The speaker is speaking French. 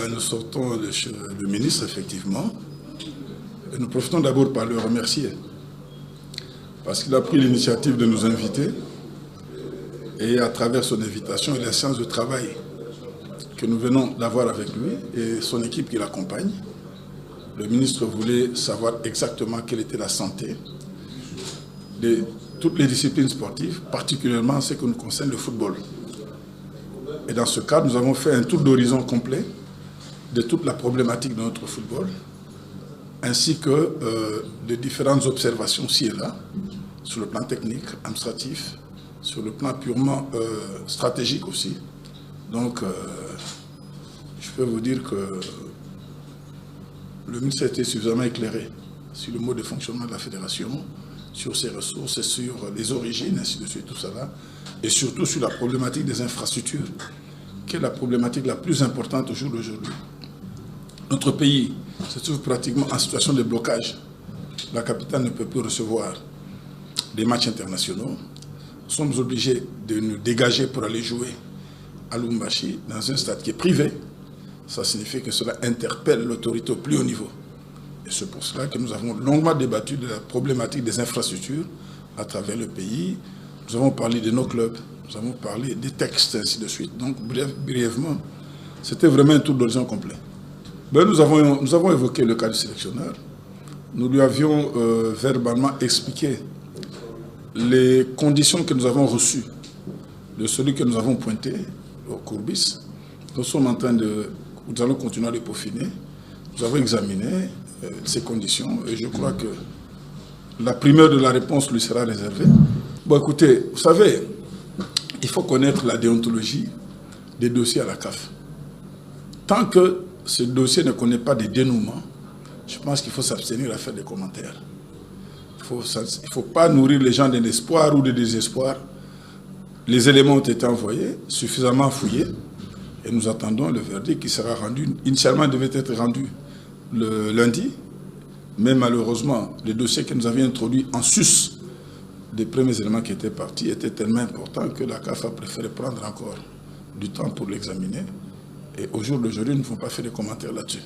Nous sortons de chez le ministre, effectivement, et nous profitons d'abord par le remercier, parce qu'il a pris l'initiative de nous inviter, et à travers son invitation et la séance de travail que nous venons d'avoir avec lui et son équipe qui l'accompagne, le ministre voulait savoir exactement quelle était la santé de toutes les disciplines sportives, particulièrement ce qui nous concerne le football. Et dans ce cadre, nous avons fait un tour d'horizon complet de toute la problématique de notre football, ainsi que de différentes observations ci et là, sur le plan technique, administratif, sur le plan purement stratégique aussi. Donc, je peux vous dire que le ministre a été suffisamment éclairé sur le mode de fonctionnement de la fédération, sur ses ressources, sur les origines, ainsi de suite, tout ça là, et surtout sur la problématique des infrastructures, qui est la problématique la plus importante au jour d'aujourd'hui. Notre pays se trouve pratiquement en situation de blocage. La capitale ne peut plus recevoir des matchs internationaux. Nous sommes obligés de nous dégager pour aller jouer à Lubumbashi, dans un stade qui est privé. Ça signifie que cela interpelle l'autorité au plus haut niveau. Et c'est pour cela que nous avons longuement débattu de la problématique des infrastructures à travers le pays. Nous avons parlé de nos clubs, nous avons parlé des textes, ainsi de suite. Donc, brièvement, c'était vraiment un tour d'horizon complet. Ben, nous avons évoqué le cas du sélectionneur. Nous lui avions verbalement expliqué les conditions que nous avons reçues de celui que nous avons pointé au Courbis. Nous allons continuer à les peaufiner. Nous avons examiné ces conditions et je crois que la primeur de la réponse lui sera réservée. Bon, écoutez, vous savez, il faut connaître la déontologie des dossiers à la CAF. Tant que ce dossier ne connaît pas de dénouement, je pense qu'il faut s'abstenir à faire des commentaires. Il ne faut pas nourrir les gens d'un espoir ou de désespoir. Les éléments ont été envoyés, suffisamment fouillés, et nous attendons le verdict qui sera rendu. Initialement, il devait être rendu le lundi, mais malheureusement, le dossier que nous avions introduit en sus des premiers éléments qui étaient partis était tellement important que la CAF a préféré prendre encore du temps pour l'examiner. Et au jour d'aujourd'hui, nous ne pouvons pas faire de commentaires là-dessus.